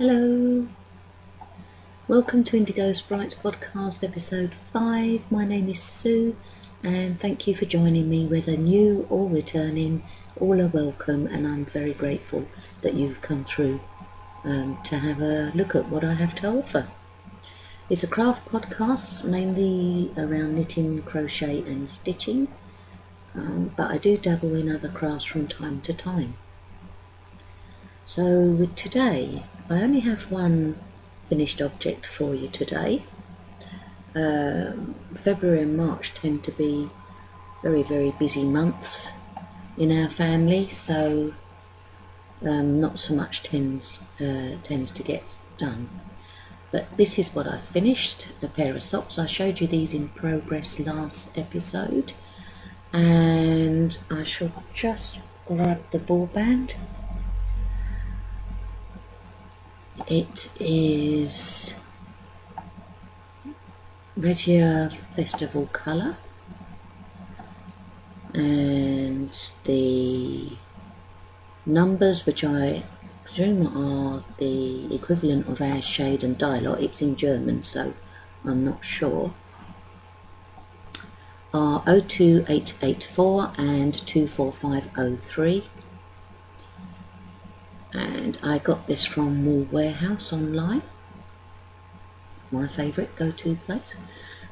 Hello, welcome to Indigosprites Podcast episode 5. My name is Sue and thank you for joining me, whether new or returning. All are welcome and I'm very grateful that you've come through to have a look at what I have to offer. It's a craft podcast, mainly around knitting, crochet and stitching, but I do dabble in other crafts from time to time. So with today, I only have one finished object for you today. February and March tend to be very, very busy months in our family, so not so much tends to get done. But this is what I finished, a pair of socks. I showed you these in progress last episode, and I shall just grab the ball band. It is Regia Festival Color, and the numbers, which I presume are the equivalent of our shade and dye lot, it's in German so I'm not sure, are 02884 and 24503. And I got this from Wool Warehouse online, my favourite go-to place.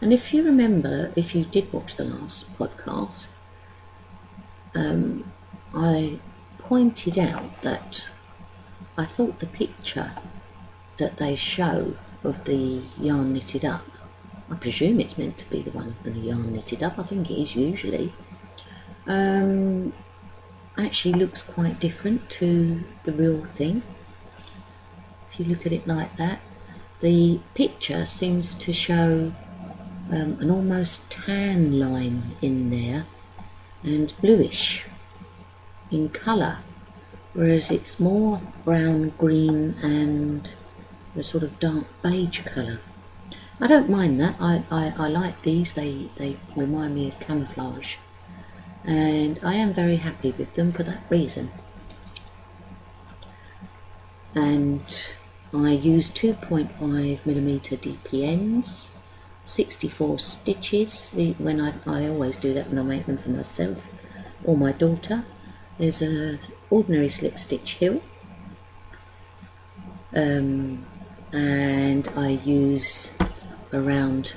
And if you remember, if you did watch the last podcast, I pointed out that I thought the picture that they show of the yarn knitted up, I presume it's meant to be the one of the yarn knitted up, I think it is usually, actually looks quite different to the real thing. If you look at it like that, the picture seems to show an almost tan line in there and bluish in colour, whereas it's more brown, green and a sort of dark beige colour. I don't mind that. I like these. They remind me of camouflage, and I am very happy with them for that reason. And I use 2.5mm DPNs, 64 stitches. When I always do that when I make them for myself or my daughter. There's a ordinary slip stitch heel, and I use a round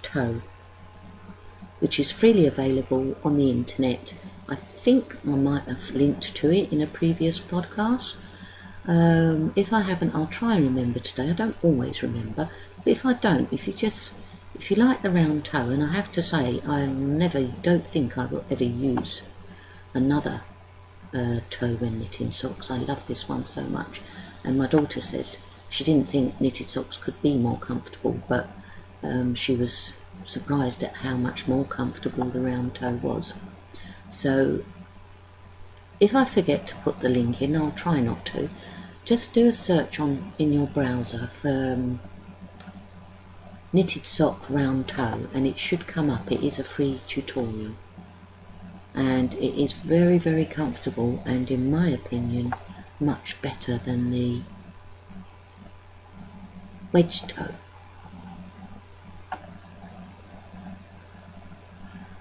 toe, which is freely available on the internet. I think I might have linked to it in a previous podcast. If I haven't, I'll try and remember today. I don't always remember, but if I don't, if you like the round toe, and I have to say I don't think I will ever use another toe when knitting socks. I love this one so much, and my daughter says she didn't think knitted socks could be more comfortable, but she was surprised at how much more comfortable the round toe was. So if I forget to put the link in, I'll try not to. Just do a search in your browser for knitted sock round toe and it should come up. It is a free tutorial and it is very, very comfortable, and in my opinion much better than the wedge toe.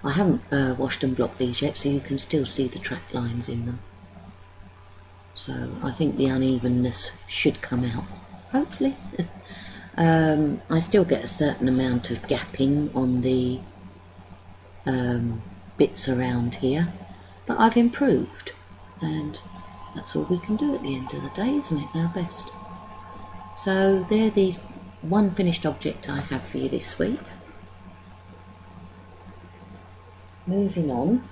I haven't washed and blocked these yet, so you can still see the track lines in them. So I think the unevenness should come out, hopefully. I still get a certain amount of gapping on the bits around here, but I've improved, and that's all we can do at the end of the day, isn't it? Our best. So they're the one finished object I have for you this week. Moving on,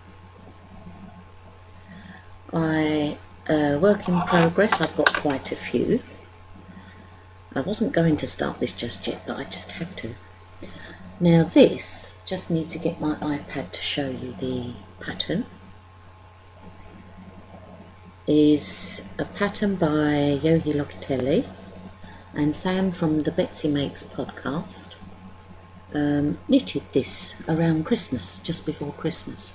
work in progress. I've got quite a few. I wasn't going to start this just yet, but I just had to. Now this, just need to get my iPad to show you the pattern, is a pattern by Joji Locatelli and Sam from the Betsy Makes Podcast. Knitted this around Christmas, just before Christmas.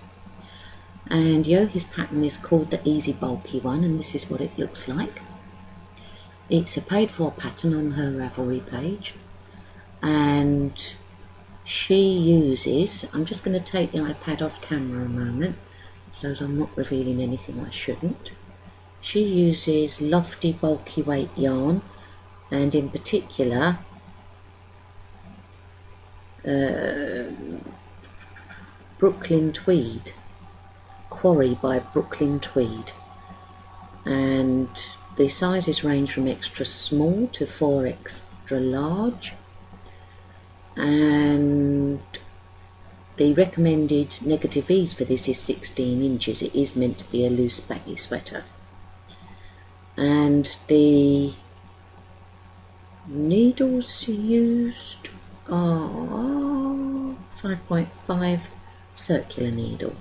And Yogi's pattern is called the Easy Bulky one, and this is what it looks like. It's a paid for pattern on her Ravelry page, and she uses, I'm just going to take the iPad off camera a moment so as I'm not revealing anything I shouldn't. She uses lofty bulky weight yarn, and in particular Brooklyn Tweed, Quarry by Brooklyn Tweed, and the sizes range from extra small to 4 extra large, and the recommended negative ease for this is 16 inches. It is meant to be a loose baggy sweater, and the needles used are 5.5 circular needle.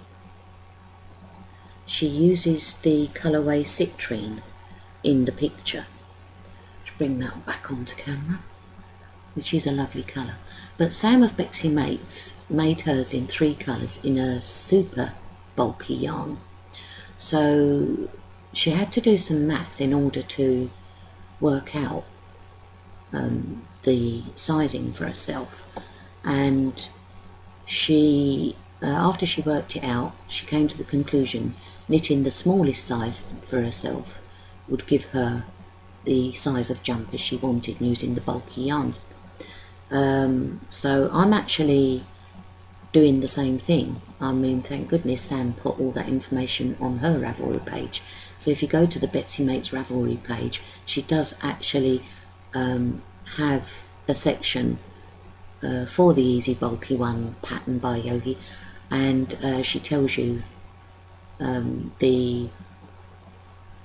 She uses the colourway citrine in the picture. Let's bring that back onto camera, which is a lovely colour. But Sam of Betsy Makes made hers in 3 colours in a super bulky yarn. So she had to do some math in order to work out the sizing for herself. And she, after she worked it out, she came to the conclusion knitting the smallest size for herself would give her the size of jumper she wanted using the bulky yarn. So I'm actually doing the same thing. I mean, thank goodness Sam put all that information on her Ravelry page. So if you go to the Betsy Makes Ravelry page, she does actually have a section for the Easy Bulky one pattern by Yogi, and she tells you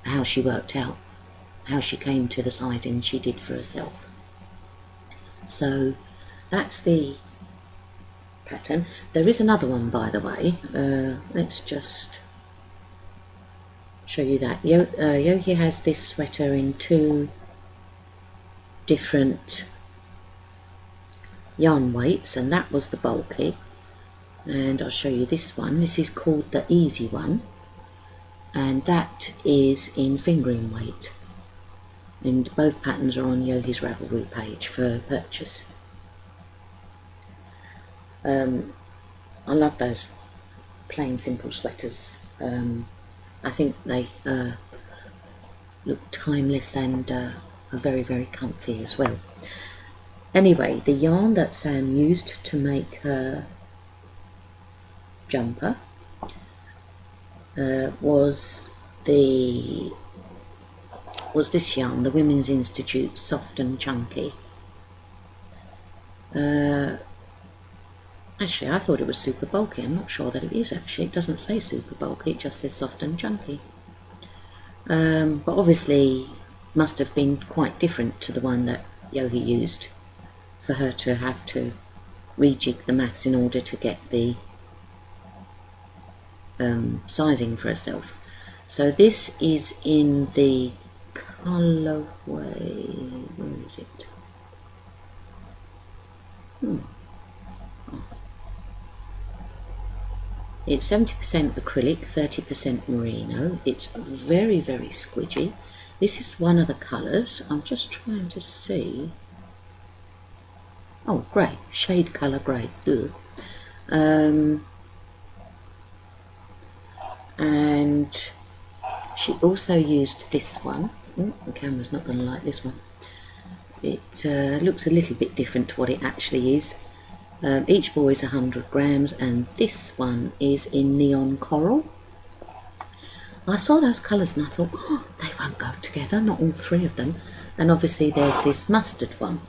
how she worked out, how she came to the sizing she did for herself. So that's the pattern. There is another one, by the way. Let's just show you that. Yogi has this sweater in 2 different yarn weights, and that was the bulky. And I'll show you this one. This is called the Easy one, and that is in fingering weight. And both patterns are on Yogi's Ravelry page for purchase. I love those plain simple sweaters. I think they look timeless and are very, very comfy as well. Anyway, the yarn that Sam used to make her jumper was this yarn, the Women's Institute Soft and Chunky. Actually, I thought it was super bulky. I'm not sure that it is actually. It doesn't say super bulky, it just says soft and chunky. But obviously must have been quite different to the one that Yogi used for her to have to rejig the maths in order to get the sizing for herself. So this is in the colourway, where is it? It's 70% acrylic, 30% merino. It's very, very squidgy. This is one of the colours. I'm just trying to see. Oh, grey, shade colour grey. And she also used this one. The camera's not going to like this one. It looks a little bit different to what it actually is. Each ball is 100 grams, and this one is in neon coral. I saw those colours and I thought, oh, they won't go together, not all 3 of them. And obviously there's this mustard one.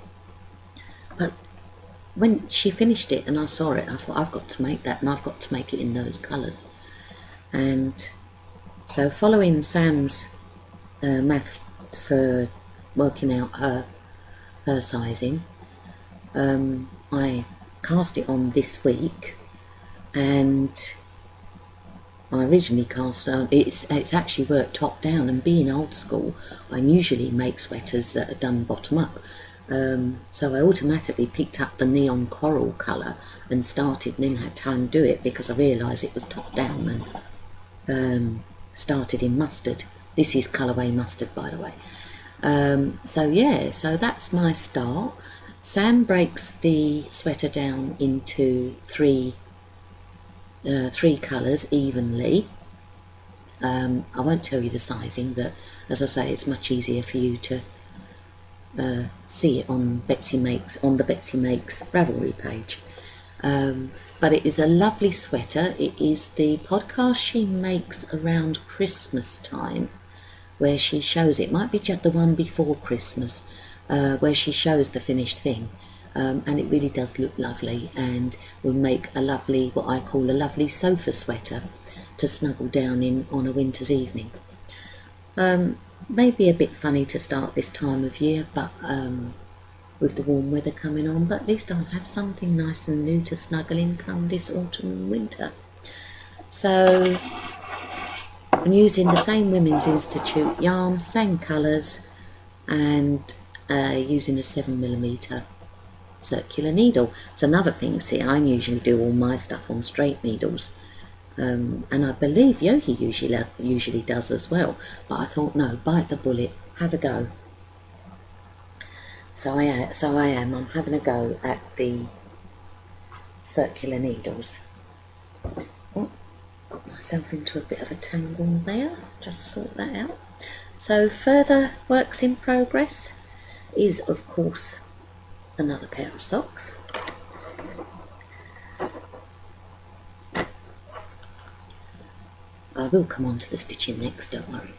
But when she finished it and I saw it, I thought, I've got to make that, and I've got to make it in those colours. And so following Sam's math for working out her sizing, I cast it on this week, and I originally cast on it's actually worked top down, and being old school I usually make sweaters that are done bottom up, so I automatically picked up the neon coral colour and started, and then had to undo it because I realised it was top down, and started in mustard. This is colourway mustard, by the way. So yeah, so that's my start. Sam breaks the sweater down into three colours evenly. I won't tell you the sizing, but as I say, it's much easier for you to see it on the Betsy Makes Ravelry page. But it is a lovely sweater. It is the podcast she makes around Christmas time, where she shows, it might be just the one before Christmas, where she shows the finished thing. And it really does look lovely, and will make a lovely, what I call a lovely sofa sweater to snuggle down in on a winter's evening. Maybe a bit funny to start this time of year, but with the warm weather coming on, but at least I'll have something nice and new to snuggle in come this autumn and winter. So I'm using the same Women's Institute yarn, same colours, and using a 7mm circular needle. It's another thing, see, I usually do all my stuff on straight needles, and I believe Joji usually does as well, but I thought, no, bite the bullet, have a go. So I am. I'm having a go at the circular needles. Oh, got myself into a bit of a tangle there. Just sort that out. So further works in progress is, of course, another pair of socks. I will come on to the stitching next, don't worry.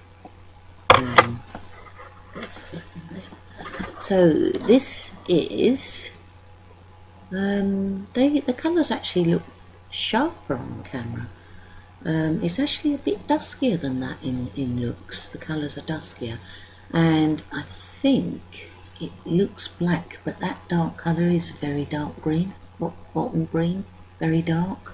So this is, the colours actually look sharper on camera. It's actually a bit duskier than that in looks. The colours are duskier, and I think it looks black, but that dark colour is very dark green, bottom green, very dark.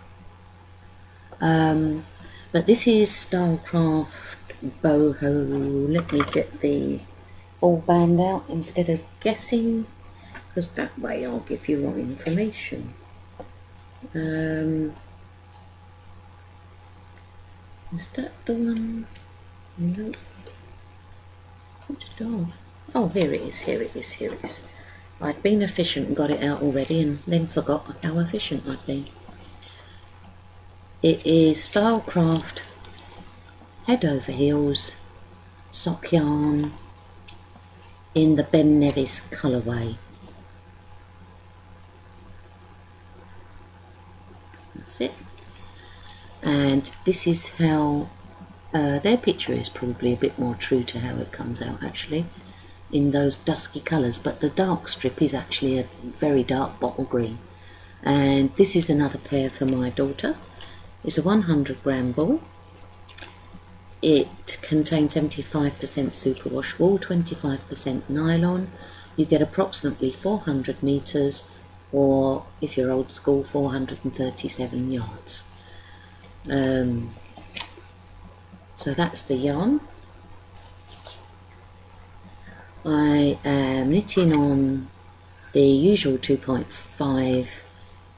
But this is Stylecraft Boho. Let me get the ball band out instead of guessing, because that way I'll give you wrong information. Is that the one? No. Put it off. Oh, here it is. I'd been efficient and got it out already, and then forgot how efficient I'd been. It is Stylecraft Head-Over-Heels sock yarn in the Ben Nevis colourway. That's it. And this is how their picture is probably a bit more true to how it comes out actually, in those dusky colours, but the dark strip is actually a very dark bottle green. And this is another pair for my daughter. It's a 100-gram ball. It contains 75% superwash wool, 25% nylon. You get approximately 400 metres, or if you're old school, 437 yards. So that's the yarn. I am knitting on the usual 2.5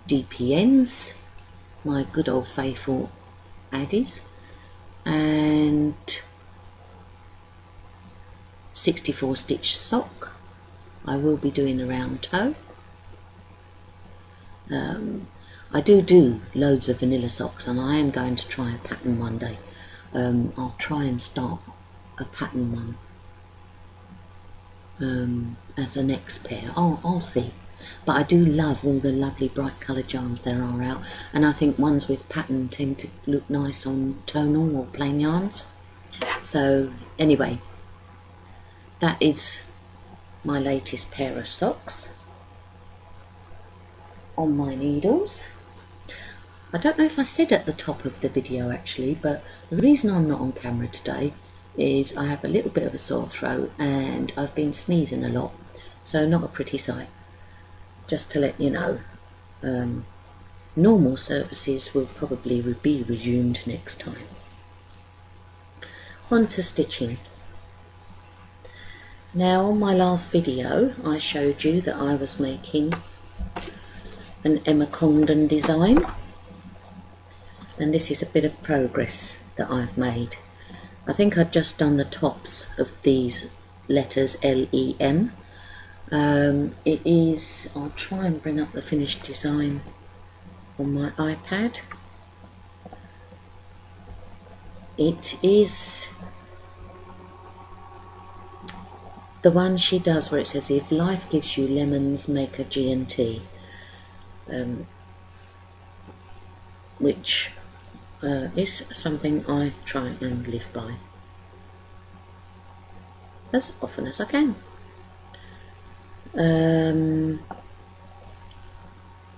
DPNs, my good old faithful Addies, and 64 stitch sock. I will be doing a round toe. I do loads of vanilla socks, and I am going to try a pattern one day. I'll try and start a pattern one as the next pair. I'll see. But I do love all the lovely bright coloured yarns there are out, and I think ones with pattern tend to look nice on tonal or plain yarns. So anyway, that is my latest pair of socks on my needles. I don't know if I said at the top of the video actually, but the reason I'm not on camera today is I have a little bit of a sore throat and I've been sneezing a lot, so not a pretty sight. Just to let you know, normal services will probably be resumed next time. On to stitching. Now, on my last video I showed you that I was making an Emma Condon design, and this is a bit of progress that I've made. I think I've just done the tops of these letters LEM. It is, I'll try and bring up the finished design on my iPad. It is the one she does where it says, if life gives you lemons, make a G&T, which is something I try and live by as often as I can.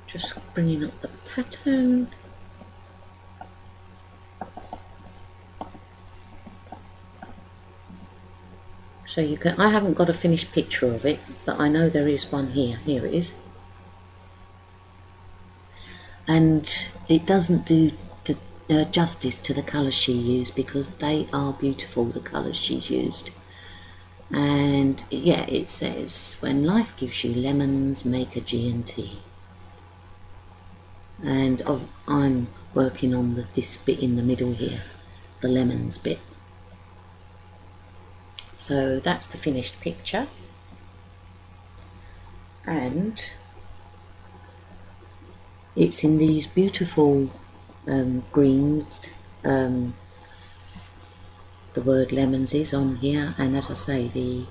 Just bringing up the pattern. So you can, I haven't got a finished picture of it, but I know there is one here. Here it is. And it doesn't do the justice to the colours she used, because they are beautiful, the colours she's used. And yeah, it says, when life gives you lemons, make a G&T. And I'm working on this bit in the middle here, the lemons bit. So that's the finished picture, and it's in these beautiful greens. The word lemons is on here, and as I say, the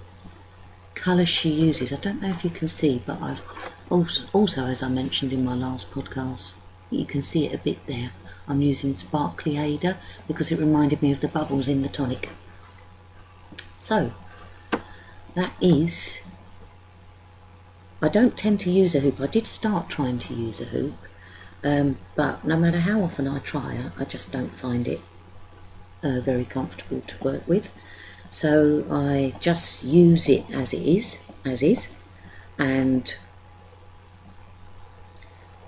colour she uses, I don't know if you can see, but I've also, as I mentioned in my last podcast, you can see it a bit there. I'm using Sparkly Ada because it reminded me of the bubbles in the tonic. So that is, I don't tend to use a hoop. I did start trying to use a hoop, but no matter how often I try, I just don't find it very comfortable to work with. So I just use it as is, and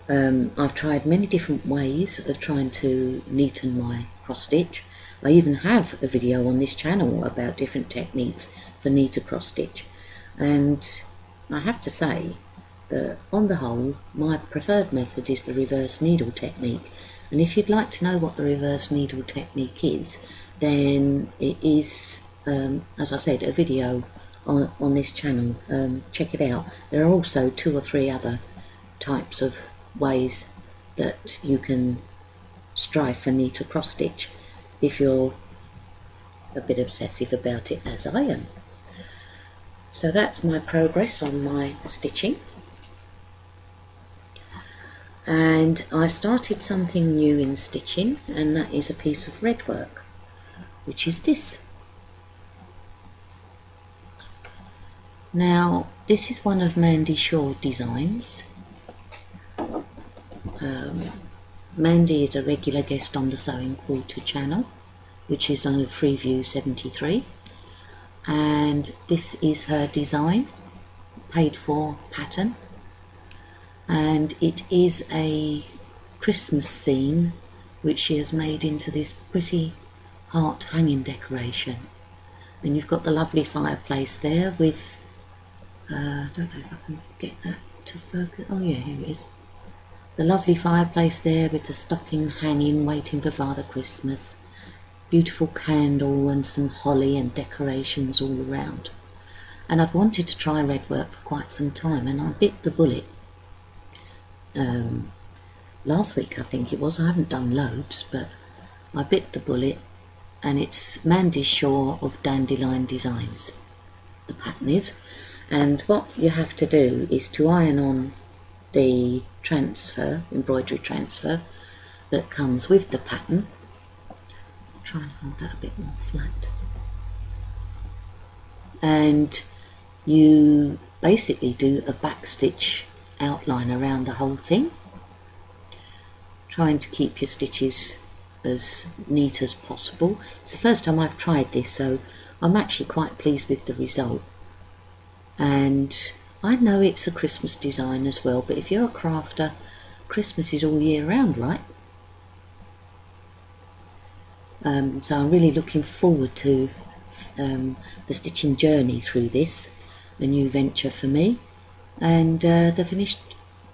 I've tried many different ways of trying to neaten my cross stitch. I even have a video on this channel about different techniques for neat cross stitch, and I have to say that on the whole my preferred method is the reverse needle technique. And if you'd like to know what the reverse needle technique is, then it is, as I said, a video on this channel. Check it out. There are also 2 or 3 other types of ways that you can strive for neat cross stitch if you're a bit obsessive about it, as I am. So that's my progress on my stitching, and I started something new in stitching, and that is a piece of red work, which is this. Now this is one of Mandy Shaw designs. Mandy is a regular guest on the Sewing Quarter channel, which is on Freeview 73, and this is her design, paid for pattern, and it is a Christmas scene which she has made into this pretty heart hanging decoration. And you've got the lovely fireplace there with, I don't know if I can get that to focus, oh yeah, here it is. The lovely fireplace there with the stocking hanging, waiting for Father Christmas. Beautiful candle and some holly and decorations all around. And I'd wanted to try red work for quite some time, and I bit the bullet. Last week I think it was, I haven't done loads, but I bit the bullet, and it's Mandy Shaw of Dandelion Designs, the pattern is. And what you have to do is to iron on the transfer, embroidery transfer that comes with the pattern. Try and hold that a bit more flat. And you basically do a back stitch outline around the whole thing, trying to keep your stitches as neat as possible. It's the first time I've tried this, so I'm actually quite pleased with the result. And I know it's a Christmas design as well, but if you're a crafter, Christmas is all year round, right? So I'm really looking forward to the stitching journey through this, a new venture for me, and the finished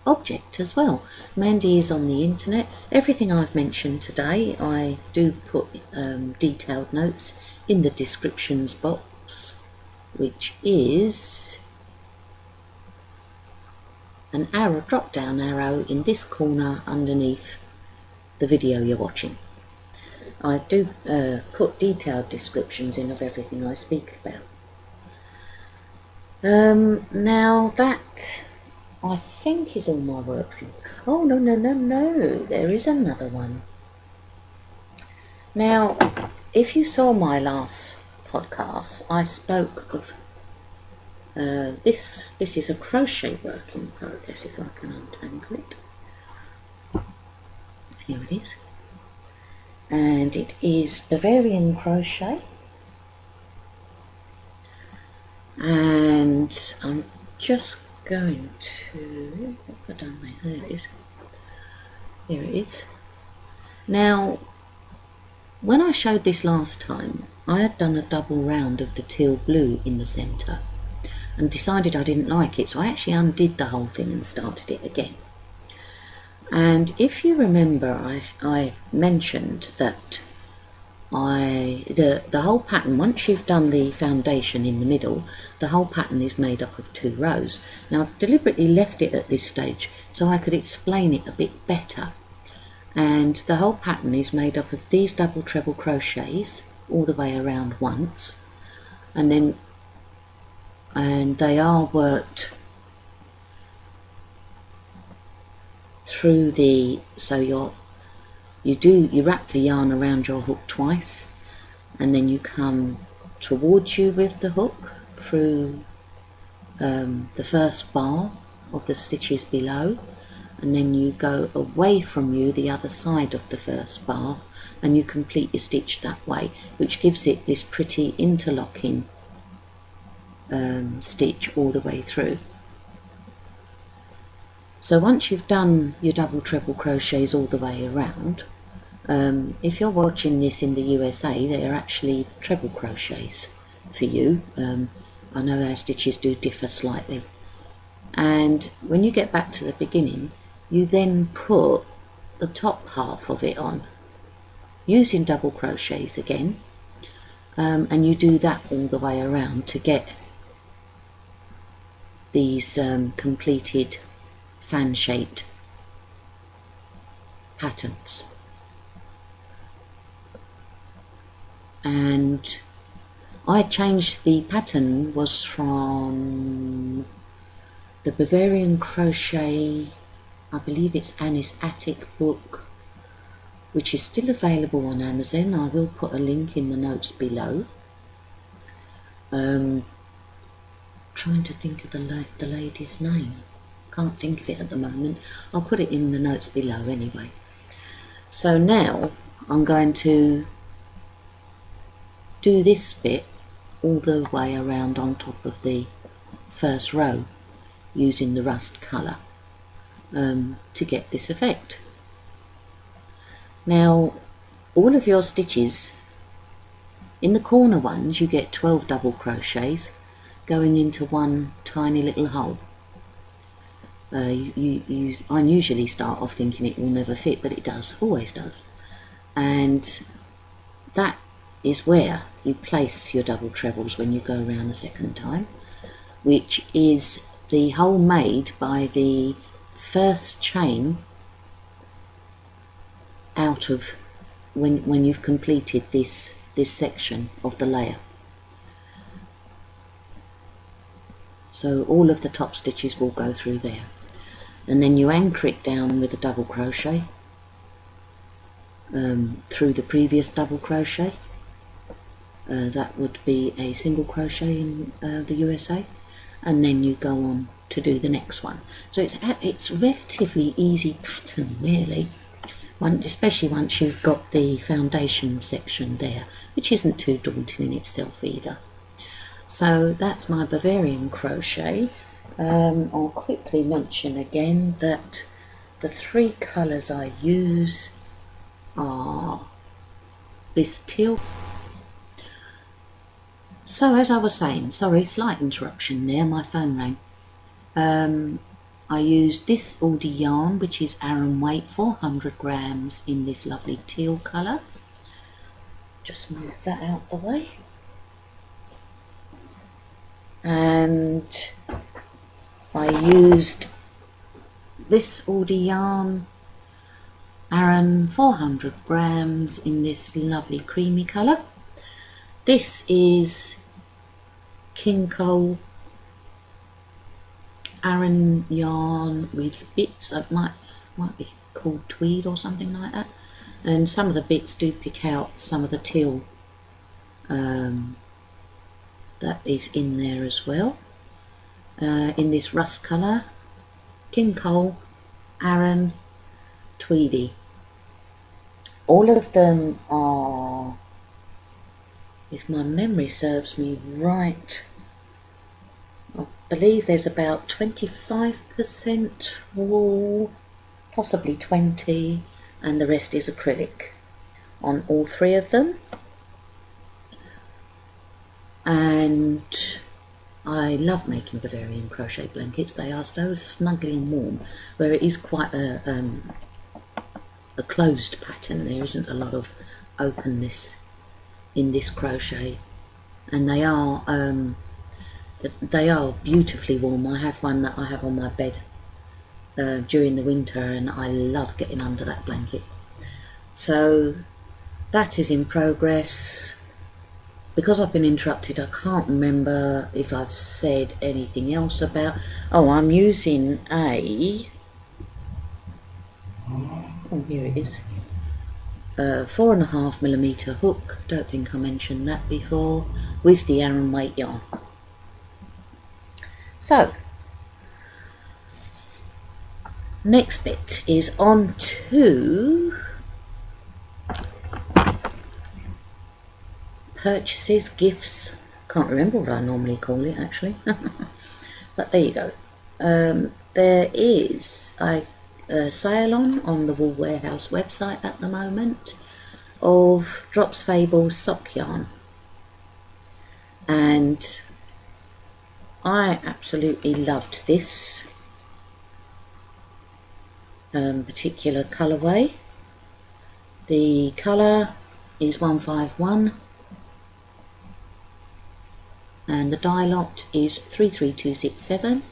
object as well. Mandy is on the internet. Everything I've mentioned today, I do put detailed notes in the descriptions box, which is an arrow, drop down arrow in this corner underneath the video you're watching. I do put detailed descriptions in of everything I speak about. Now that I think is all my works in. Oh, no, there is another one. Now, if you saw my last podcast, I spoke of this is a crochet work in progress, if I can untangle it. Here it is. And it is Bavarian crochet. And I'm just going to, what have I done there? There it is. Here it is. Now, when I showed this last time, I had done a double round of the teal blue in the centre and decided I didn't like it, so I actually undid the whole thing and started it again. And if you remember, I mentioned that the whole pattern, once you've done the foundation in the middle, the whole pattern is made up of 2 rows. Now I've deliberately left it at this stage so I could explain it a bit better. And the whole pattern is made up of these double treble crochets all the way around once, and they are worked through so you wrap the yarn around your hook twice, and then you come towards you with the hook through the first bar of the stitches below, and then you go away from you the other side of the first bar, and you complete your stitch that way, which gives it this pretty interlocking stitch all the way through. So once you've done your double treble crochets all the way around, if you're watching this in the USA, they are actually treble crochets for you. I know our stitches do differ slightly. And when you get back to the beginning, you then put the top half of it on using double crochets again, and you do that all the way around to get these completed fan-shaped patterns. And I changed the pattern, was from the Bavarian Crochet, I believe it's Annie's Attic book, which is still available on Amazon. I will put a link in the notes below. Trying to think of the lady's name. Can't think of it at the moment. I'll put it in the notes below anyway. So now I'm going to do this bit all the way around on top of the first row using the rust colour to get this effect. Now all of your stitches, in the corner ones you get 12 double crochets going into one tiny little hole. I usually start off thinking it will never fit, but it does, always does. And that is where you place your double trebles when you go around the second time, which is the hole made by the first chain out of when you've completed this section of the layer. So all of the top stitches will go through there, and then you anchor it down with a double crochet through the previous double crochet. That would be a single crochet in the USA, and then you go on to do the next one. So it's relatively easy pattern really, especially once you've got the foundation section there, which isn't too daunting in itself either. So that's my Bavarian crochet. I'll quickly mention again that the 3 colours I use are this teal. So as I was saying, sorry, slight interruption there, my phone rang. I used this Aldi yarn, which is Aran weight, 400 grams, in this lovely teal colour. Just move that out the way. And I used this Aldi yarn, Aran, 400 grams, in this lovely creamy colour. This is King Cole Aran yarn with bits. It might be called tweed or something like that. And some of the bits do pick out some of the teal that is in there as well. In this rust colour, King Cole, Aran, Tweedy. All of them are, if my memory serves me right, I believe there's about 25% wool, possibly 20%, and the rest is acrylic on all three of them. And I love making Bavarian crochet blankets. They are so snuggly and warm, where it is quite a closed pattern. There isn't a lot of openness in this crochet, and they are beautifully warm. I have one that I have on my bed during the winter, and I love getting under that blanket. So that is in progress. Because I've been interrupted, I can't remember if I've said anything else about... Oh, I'm using a... Oh, here it is. 4.5mm hook. Don't think I mentioned that before. With the Aran weight yarn. So, next bit is on to purchases, gifts. Can't remember what I normally call it, actually. But there you go. There is a sale on the Wool Warehouse website at the moment of Drops Fable sock yarn. And I absolutely loved this particular colourway. The colour is 151 and the dye lot is 33267.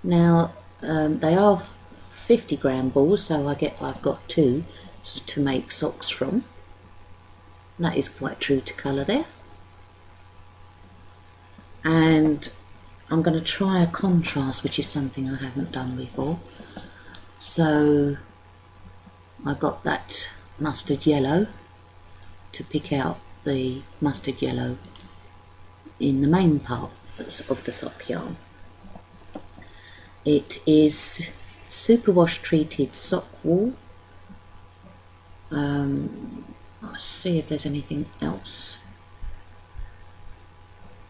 Now they are 50-gram balls, so I've got two to make socks from. That is quite true to colour there. And I'm going to try a contrast, which is something I haven't done before. So I got that mustard yellow to pick out the mustard yellow in the main part of the sock yarn. It is superwash treated sock wool. Let's see if there's anything else.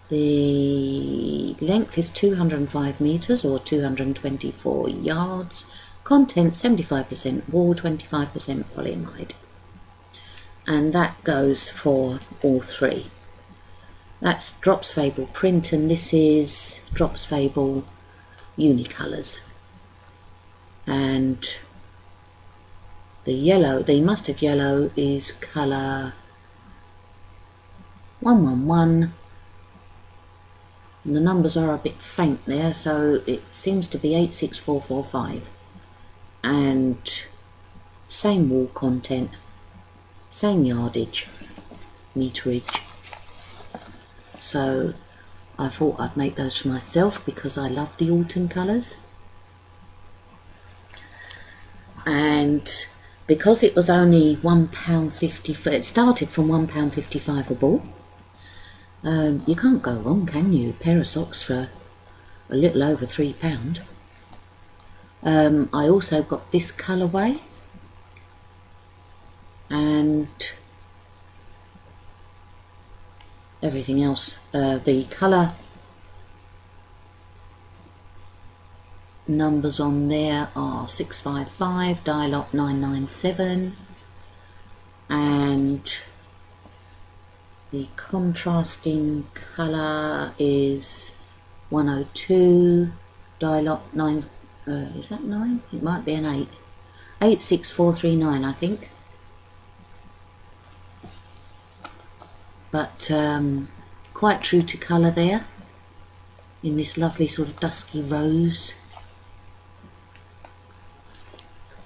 The length is 205 meters or 224 yards. Content 75% wool, 25% polyamide. And that goes for all three. That's Drops Fable print, and this is Drops Fable Unicolours. And the yellow, the mustard yellow, is colour 111. And the numbers are a bit faint there, so it seems to be 86445. And same wool content, same yardage, meterage. So I thought I'd make those for myself because I love the autumn colours. And because it was only £1.50, it started from £1.55 a ball. You can't go wrong, can you? A pair of socks for a little over £3. I also got this colourway, and everything else. The colour numbers on there are 655, dye lot 997, and the contrasting colour is 102, dye lot is that 9? It might be an 8. 86439, I think. But quite true to colour there, in this lovely sort of dusky rose.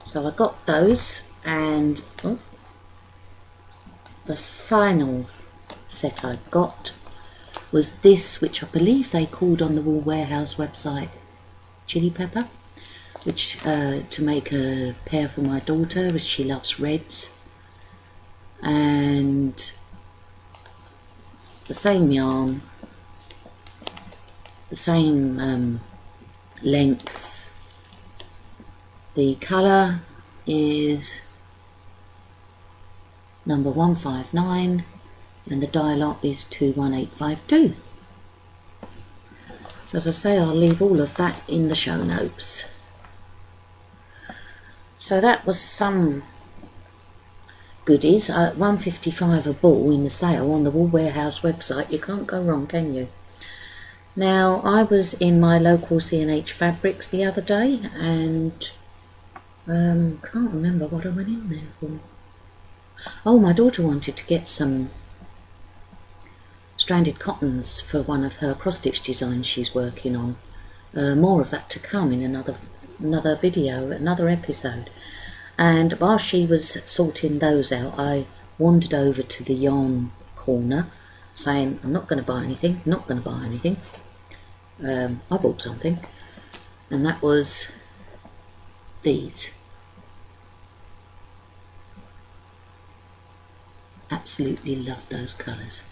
So I got those, and the final set I got was this, which I believe they called on the Wool Warehouse website chili pepper, which to make a pair for my daughter, as she loves reds. And the same yarn, the same length. The colour is number 159 and the dye lot is 21852. As I say, I'll leave all of that in the show notes. So that was some goodies. $1.55 a ball in the sale on the Wool Warehouse website. You can't go wrong, can you? Now, I was in my local C&H Fabrics the other day, and can't remember what I went in there for. Oh, my daughter wanted to get some stranded cottons for one of her cross-stitch designs she's working on. More of that to come in another video, another episode. And while she was sorting those out, I wandered over to the yarn corner saying, I'm not going to buy anything, not going to buy anything. I bought something, and that was these. Absolutely love those colours.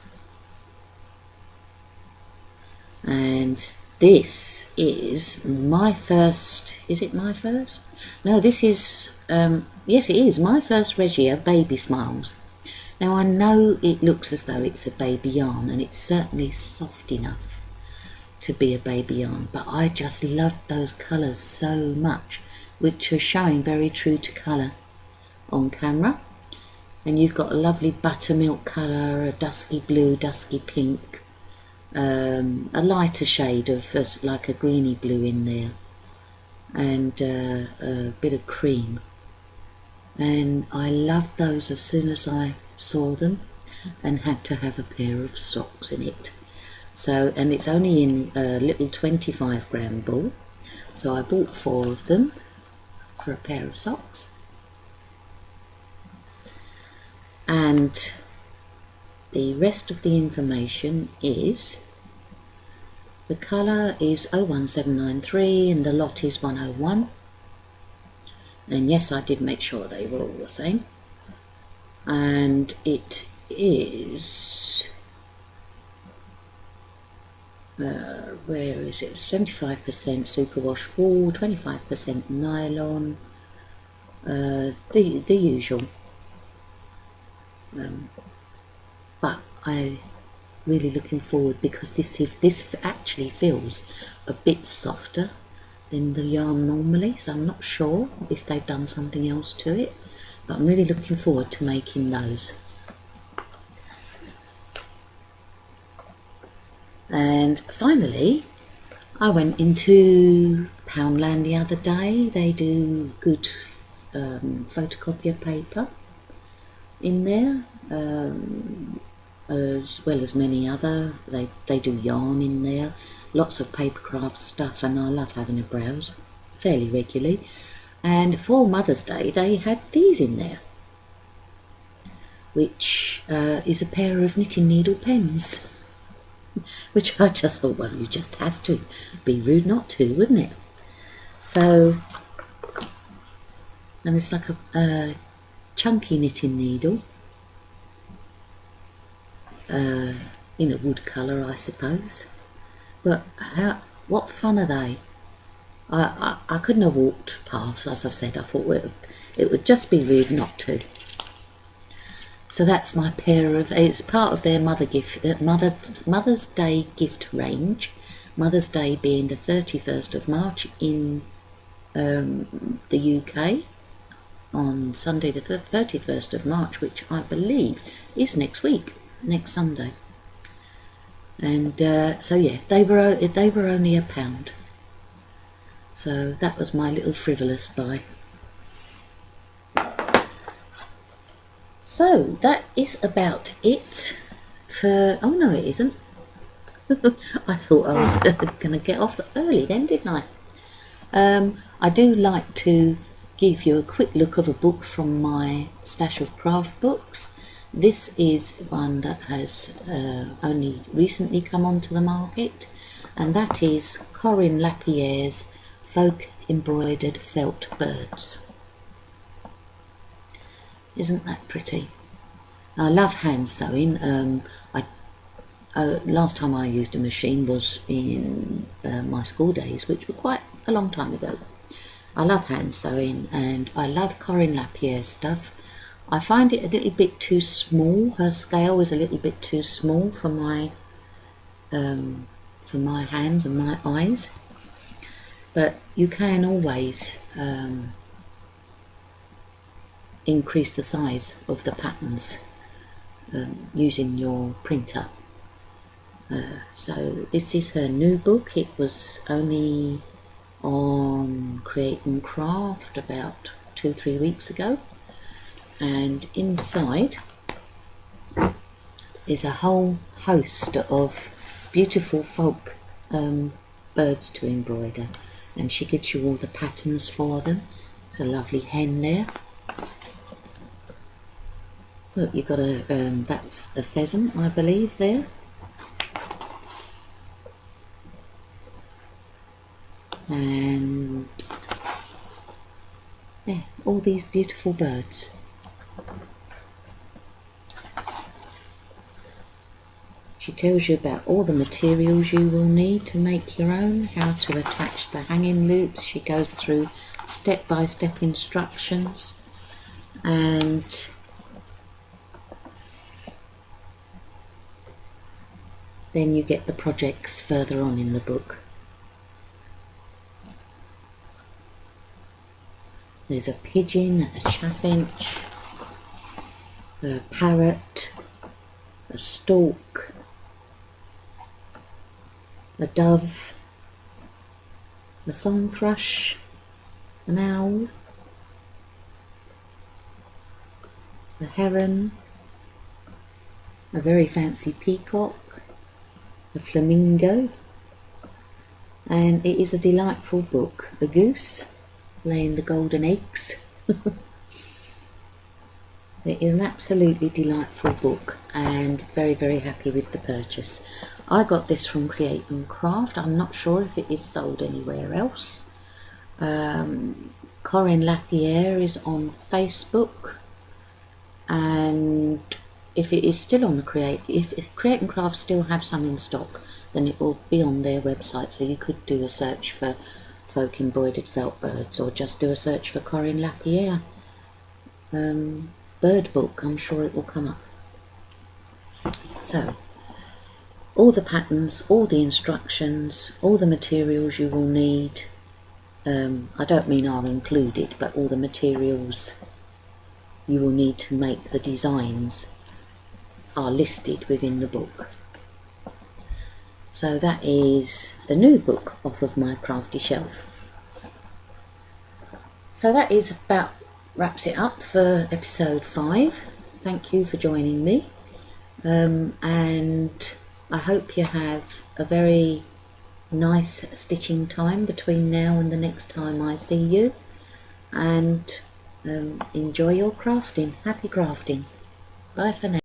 And this is my first, is it my first? No, this is, yes it is, my first Regia Baby Smiles. Now I know it looks as though it's a baby yarn, and it's certainly soft enough to be a baby yarn, but I just loved those colours so much, which are showing very true to colour on camera. And you've got a lovely buttermilk colour, a dusky blue, dusky pink, a lighter shade of like a greeny blue in there, and a bit of cream. And I loved those as soon as I saw them, and had to have a pair of socks in it. So, and it's only in a little 25-gram ball, so I bought 4 of them for a pair of socks. And the rest of the information is, the colour is 01793 and the lot is 101. And yes, I did make sure they were all the same. And it is, where is it? 75% superwash wool, 25% nylon, the usual. But I'm really looking forward, because this actually feels a bit softer than the yarn normally, so I'm not sure if they've done something else to it, but I'm really looking forward to making those. And finally, I went into Poundland the other day. They do good photocopier paper in there, as well as many other. They do yarn in there, lots of papercraft stuff, and I love having a browse fairly regularly. And for Mother's Day they had these in there, which is a pair of knitting needle pens, which I just thought, well, you just have to. Be rude not to, wouldn't it? So, and it's like a chunky knitting needle, in a wood colour, I suppose. But what fun are they? I couldn't have walked past, as I said. I thought it would just be rude not to. So that's my pair of, it's part of their Mother's Day gift range. Mother's Day being the 31st of March in the UK, on Sunday the 31st of March, which I believe is next week, next Sunday. And so yeah, they were only £1. So that was my little frivolous buy. So that is about it for... Oh no, it isn't. I thought I was going to get off early then, didn't I? I do like to give you a quick look of a book from my stash of craft books. This is one that has only recently come onto the market, and that is Corinne Lapierre's Folk Embroidered Felt Birds. Isn't that pretty? I love hand sewing. Last time I used a machine was in my school days, which were quite a long time ago. I love hand sewing, and I love Corinne Lapierre stuff. I find it a little bit too small. Her scale is a little bit too small for my hands and my eyes. But you can always increase the size of the patterns using your printer. So this is her new book. It was only on Create and Craft about 2-3 weeks ago, and inside is a whole host of beautiful folk birds to embroider, and she gives you all the patterns for them. There's a lovely hen there. Look, you've got that's a pheasant, I believe, there. And yeah, all these beautiful birds. She tells you about all the materials you will need to make your own, how to attach the hanging loops. She goes through step-by-step instructions, and then you get the projects further on in the book. There's a pigeon, a chaffinch, a parrot, a stork, a dove, a song thrush, an owl, a heron, a very fancy peacock, a flamingo, and it is a delightful book. A goose laying the golden eggs. It is an absolutely delightful book, and very, very happy with the purchase. I got this from Create and Craft. I'm not sure if it is sold anywhere else. Corinne Lapierre is on Facebook, and if it is still on the if Create and Craft still have some in stock, then it will be on their website, so you could do a search for Folk Embroidered Felt Birds, or just do a search for Corinne Lapierre bird book. I'm sure it will come up. So all the patterns, all the instructions, all the materials you will need, I don't mean are included, but all the materials you will need to make the designs are listed within the book. So that is a new book off of my crafty shelf. So that is about wraps it up for episode 5. Thank you for joining me, and I hope you have a very nice stitching time between now and the next time I see you, and enjoy your crafting. Happy crafting. Bye for now.